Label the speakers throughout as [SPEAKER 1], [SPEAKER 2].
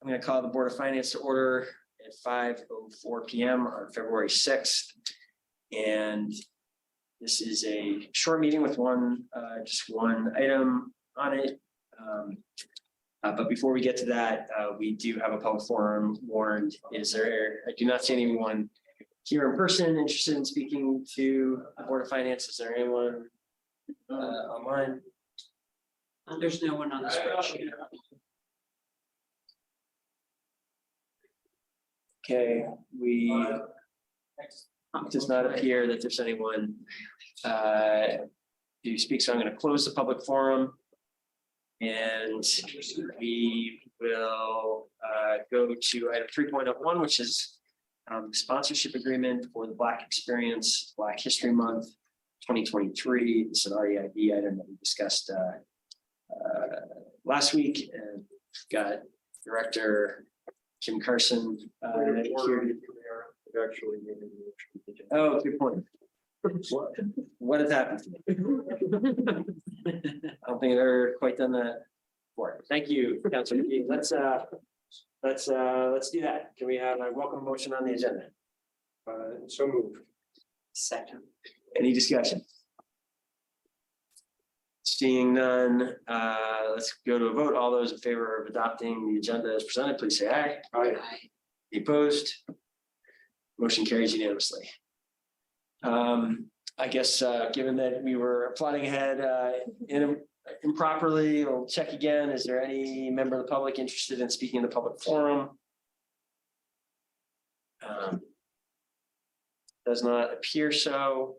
[SPEAKER 1] I'm going to call the Board of Finance to order at 5:04 p.m. on February 6th. And this is a short meeting with just one item on it. But before we get to that, we do have a public forum warned. I do not see anyone here in person interested in speaking to the Board of Finance. Is there anyone online?
[SPEAKER 2] There's no one on the spreadsheet.
[SPEAKER 1] Okay, it does not appear that there's anyone to speak, so I'm going to close the public forum, and we will go to item 3.01, which is sponsorship agreement for the Black Experience Black History Month 2023. It's an REIB item that we discussed last week, and we've got Director Kim Carson here. Oh, good point. What has happened? I don't think I've ever quite done that before. Thank you, Councilor McGee. Let's do that. Can we have a welcome motion on the agenda?
[SPEAKER 3] So moved.
[SPEAKER 1] Second. Any discussion? Seeing none, let's go to a vote. All those in favor of adopting the agenda as presented, please say aye.
[SPEAKER 3] Aye.
[SPEAKER 1] Any opposed? Motion carries unanimously. I guess given that we were plotting ahead improperly, we'll check again. Is there any member of the public interested in speaking in the public forum? Does not appear so.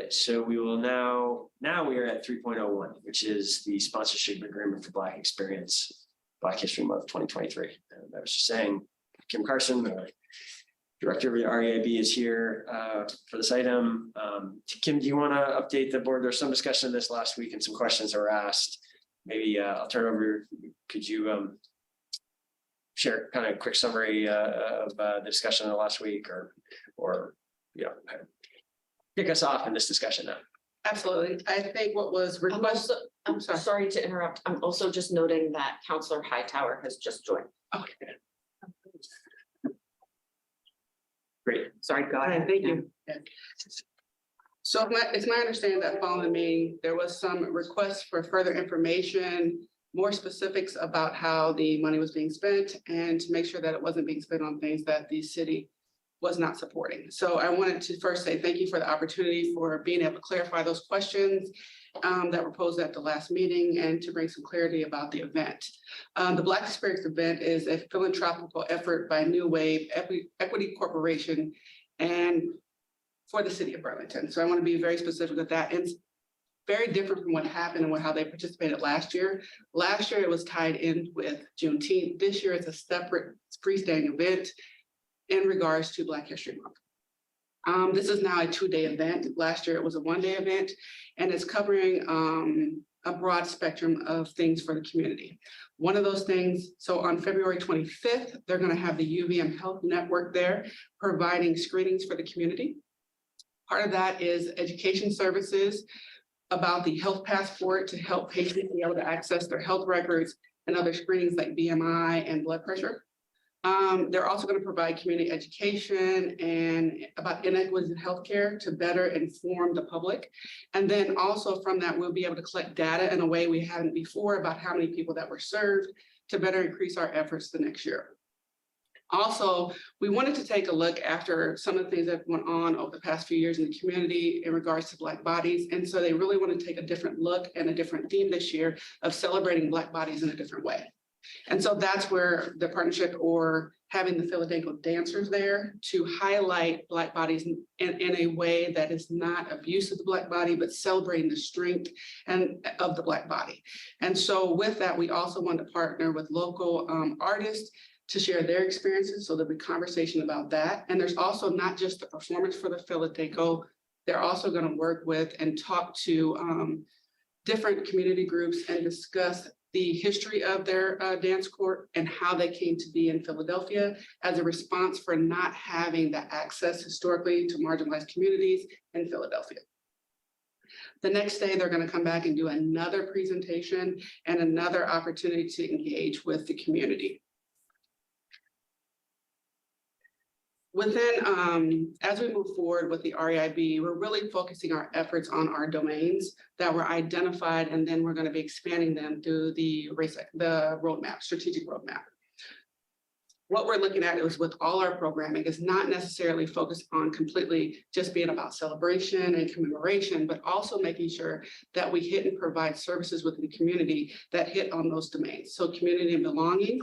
[SPEAKER 1] So we will now we are at 3.01, which is the sponsorship agreement for Black Experience Black History Month 2023. And I was just saying, Kim Carson, the Director of the REIB, is here for this item. Kim, do you want to update the board? There's some discussion of this last week and some questions that were asked. Maybe I'll turn over. Could you share kind of a quick summary of the discussion of the last week, or kick us off in this discussion now?
[SPEAKER 4] Absolutely. I think what was requested.
[SPEAKER 2] I'm sorry to interrupt. I'm also just noting that Councilor Hightower has just joined.
[SPEAKER 4] Okay.
[SPEAKER 1] Great.
[SPEAKER 2] Sorry, go ahead.
[SPEAKER 4] Thank you. Yeah. So it's my understanding that following the meeting, there was some requests for further information, more specifics about how the money was being spent, and to make sure that it wasn't being spent on things that the city was not supporting. So I wanted to first say thank you for the opportunity for being able to clarify those questions that were posed at the last meeting, and to bring some clarity about the event. The Black Experience event is a philanthropical effort by New Wave Equity Corporation and for the city of Burlington. So I want to be very specific with that. And it's very different from what happened and how they participated last year. Last year it was tied in with Juneteenth. This year it's a separate freestanding event in regards to Black History Month. This is now a 2-day event. Last year it was a 1-day event, and it's covering a broad spectrum of things for the community. One of those things, so on February 25th, they're going to have the UVM Health Network there providing screenings for the community. Part of that is education services about the health passport to help patients be able to access their health records and other screenings like BMI and blood pressure. They're also going to provide community education and about inequities in healthcare to better inform the public. And then also from that, we'll be able to collect data in a way we hadn't before about how many people that were served to better increase our efforts the next year. Also, we wanted to take a look after some of the things that went on over the past few years in the community in regards to Black bodies. And so they really want to take a different look and a different theme this year of celebrating Black bodies in a different way. And so that's where the partnership, or having the Philadelphia dancers there to highlight Black bodies in a way that is not abuse of the Black body, but celebrating the strength of the Black body. And so with that, we also want to partner with local artists to share their experiences. So there'll be conversation about that. And there's also not just the performance for the Philadelphia, they're also going to work with and talk to different community groups and discuss the history of their dance court and how they came to be in Philadelphia as a response for not having the access historically to marginalized communities in Philadelphia. The next day, they're going to come back and do another presentation and another opportunity to engage with the community. Within, as we move forward with the REIB, we're really focusing our efforts on our domains that were identified, and then we're going to be expanding them through the roadmap, strategic roadmap. What we're looking at is with all our programming is not necessarily focused on completely just being about celebration and commemoration, but also making sure that we hit and provide services within the community that hit on those domains. So community and belonging,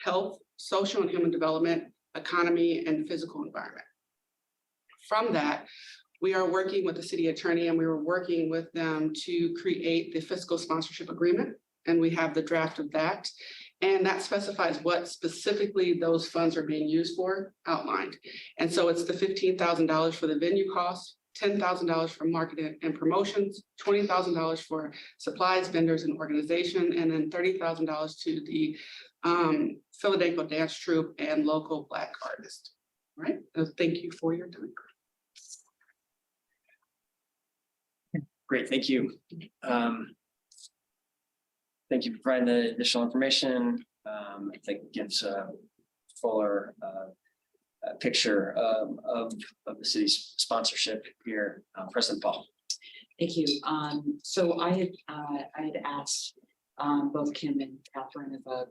[SPEAKER 4] health, social and human development, economy, and physical environment. From that, we are working with the city attorney and we were working with them to create the fiscal sponsorship agreement. And we have the draft of that. And that specifies what specifically those funds are being used for outlined. And so it's the $15,000 for the venue costs, $10,000 for marketing and promotions, $20,000 for supplies, vendors, and organization, and then $30,000 to the Philadelphia Dance Troupe and local Black artists. All right, thank you for your time.
[SPEAKER 1] Great, thank you. Thank you for providing the additional information. I think it gives a fuller picture of the city's sponsorship here. President Paul.
[SPEAKER 5] Thank you. So I had asked both Kim and Catherine if an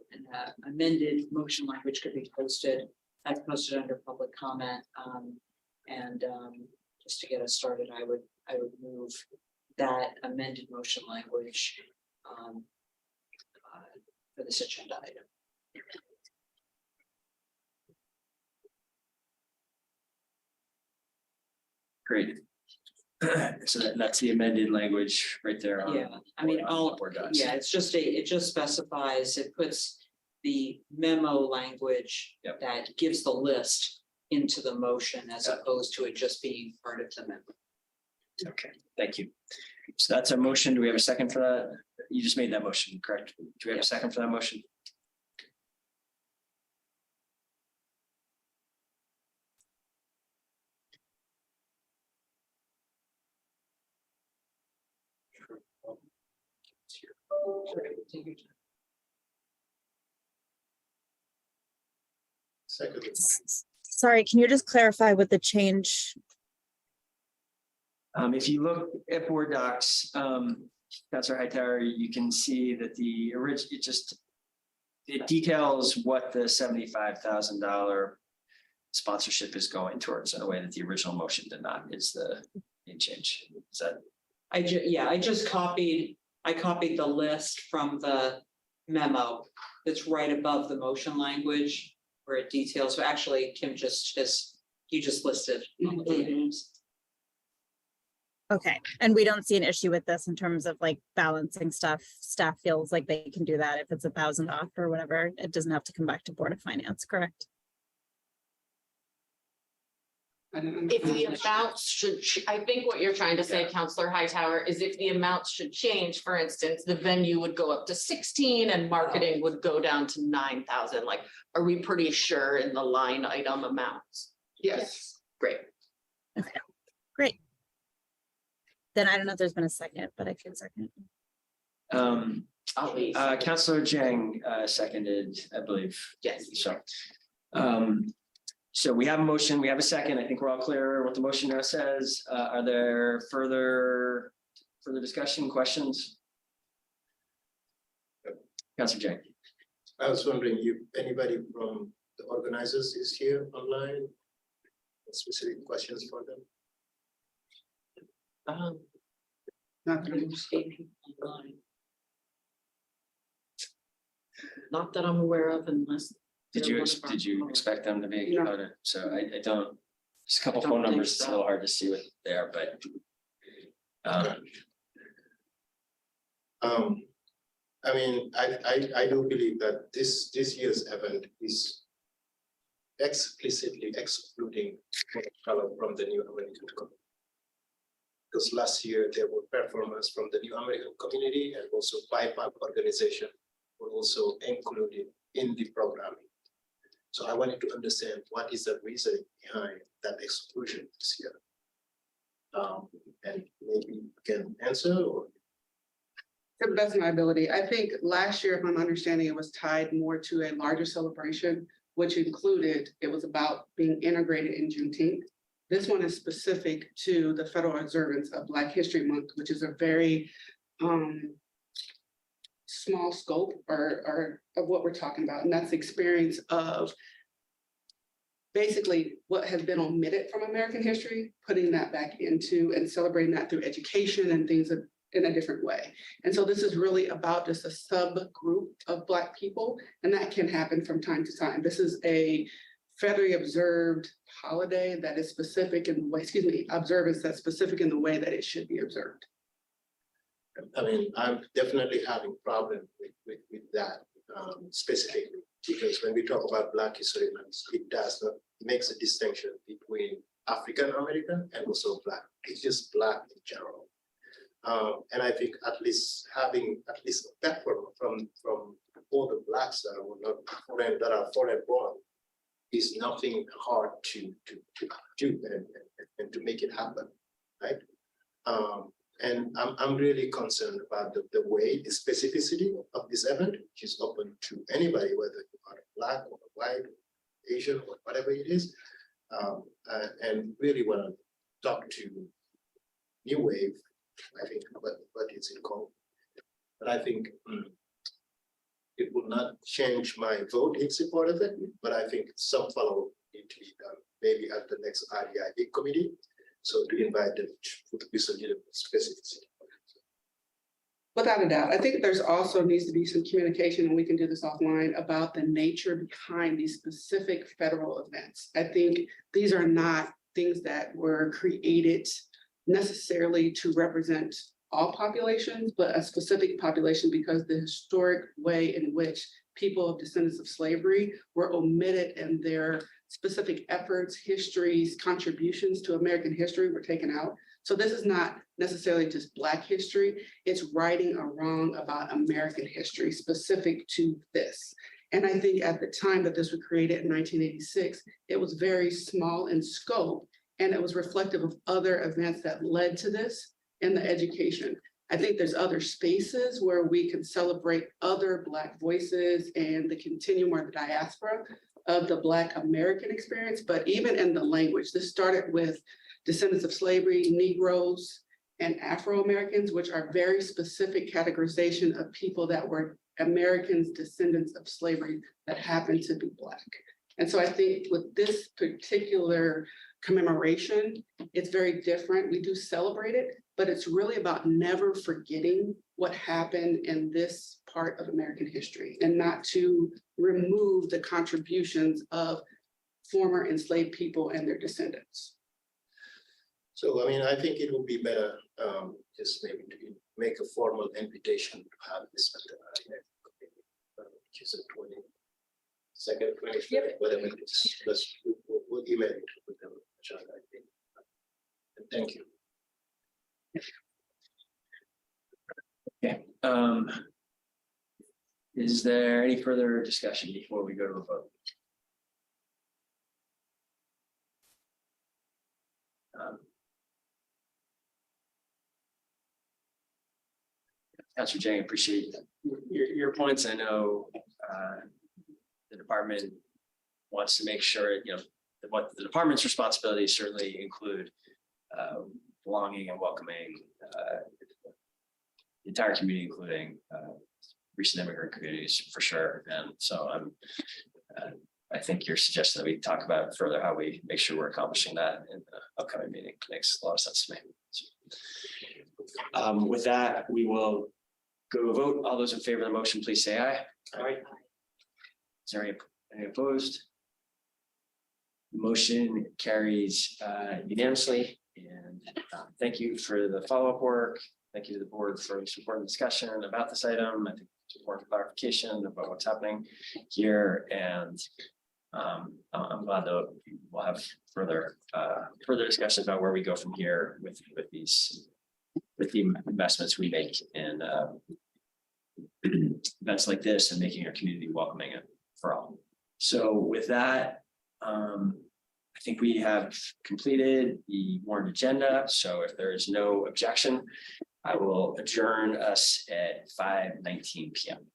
[SPEAKER 5] amended motion language could be posted. That's posted under public comment. Just to get us started, I would move that amended motion language for this agenda item.
[SPEAKER 1] Great. So that's the amended language right there.
[SPEAKER 5] Yeah, I mean, yeah, it's just it just specifies, it puts the memo language that gives the list into the motion as opposed to it just being part of the memo.
[SPEAKER 1] Okay, thank you. So that's a motion. Do we have a second for that? You just made that motion, correct? Do we have a second for that motion?
[SPEAKER 6] Sorry, can you just clarify what the change?
[SPEAKER 1] If you look at board docs, Councilor Hightower, you can see that the original, it details what the $75,000 sponsorship is going towards in a way that the original motion did not. Is the main change? Is that?
[SPEAKER 5] I just copied the list from the memo that's right above the motion language where it details. So actually, Kim you just listed all of the items.
[SPEAKER 6] Okay, and we don't see an issue with this in terms of like balancing stuff. Staff feels like they can do that if it's 1,000 off or whatever. It doesn't have to come back to Board of Finance, correct?
[SPEAKER 2] If the amounts should, I think what you're trying to say, Councilor Hightower, is if the amounts should change, for instance, the venue would go up to 16 and marketing would go down to 9,000. Like, are we pretty sure in the line item amounts?
[SPEAKER 4] Yes.
[SPEAKER 2] Great.
[SPEAKER 6] Okay, great. Then I don't know if there's been a second, but I can second.
[SPEAKER 1] Councilor Jang seconded, I believe.
[SPEAKER 2] Yes.
[SPEAKER 1] So we have a motion, we have a second. I think we're all clear what the motion now says. Are there further discussion, questions? Councilor Jang.
[SPEAKER 7] I was wondering if anybody from the organizers is here online. Specific questions for them.
[SPEAKER 2] Not that I'm aware of, unless.
[SPEAKER 1] Did you expect them to be? No. So I don't. Just a couple phone numbers. It's a little hard to see what they are, but.
[SPEAKER 7] I mean, I do believe that this year's event is explicitly excluding color from the New American community. Because last year there were performers from the New American community and also BIPOC organization were also included in the programming. So I wanted to understand what is the reason behind that exclusion this year. And maybe you can answer or.
[SPEAKER 4] To the best of my ability, I think last year, if I'm understanding, it was tied more to a larger celebration which included, it was about being integrated in Juneteenth. This one is specific to the federal observance of Black History Month, which is a very small scope or of what we're talking about. And that's the experience of basically what has been omitted from American history, putting that back into and celebrating that through education and things in a different way. And so this is really about just a subgroup of Black people, and that can happen from time to time. This is a federally observed holiday that is specific in the way, observance that's specific in the way that it should be observed.
[SPEAKER 7] I mean, I'm definitely having problem with that specifically, because when we talk about Black history months, it does not makes a distinction between African American and also Black. It's just Black in general. And I think at least having at least a platform from all the Blacks that are not foreign, that are foreign born, is nothing hard to do and to make it happen, right? And I'm really concerned about the way, the specificity of this event, which is open to anybody, whether you are Black or white, or Asian, or whatever it is. And really want to talk to New Wave, I think, what is it called? But I think it will not change my vote in support of it, but I think some follow need to be done, maybe at the next RDIB committee. So to invite them to this legitimate specificity.
[SPEAKER 4] Without a doubt, I think there's also needs to be some communication, and we can do this offline, about the nature behind these specific federal events. I think these are not things that were created necessarily to represent all populations, but a specific population, because the historic way in which people of descendants of slavery were omitted in their specific efforts, histories, contributions to American history were taken out. So this is not necessarily just Black history, it's righting a wrong about American history specific to this. And I think at the time that this was created in 1986, it was very small in scope, and it was reflective of other events that led to this in the education. I think there's other spaces where we can celebrate other Black voices and the continuum or the diaspora of the Black American experience, but even in the language, this started with descendants of slavery, Negroes, and Afro-Americans, which are very specific categorization of people that were Americans, descendants of slavery that happen to be Black. And so I think with this particular commemoration, it's very different. We do celebrate it, but it's really about never forgetting what happened in this part of American history, and not to remove the contributions of former enslaved people and their descendants.
[SPEAKER 7] So, I mean, I think it would be better just maybe to make a formal invitation to have this at the which is the 22nd, 23rd, whatever it is. We'll email it with them, I think. And thank you.
[SPEAKER 1] Okay. Is there any further discussion before we go to a vote? Councilor Jang, appreciate your points. I know the department wants to make sure, what the department's responsibilities certainly include belonging and welcoming the entire community, including recent immigrant communities, for sure. And so I think you're suggesting that we talk about further how we make sure we're accomplishing that in the upcoming meeting. Makes a lot of sense to me. So, with that, we will go to a vote. All those in favor of the motion, please say aye. Aye. Is there any opposed? Motion carries unanimously. And thank you for the follow-up work. Thank you to the board for supporting discussion about this item. I think it's important clarification about what's happening here. And I'm glad that we'll have further discussions about where we go from here with the investments we make in events like this and making our community welcoming it for all. So with that, I think we have completed the warrant agenda. So if there is no objection, I will adjourn us at 5:19 p.m.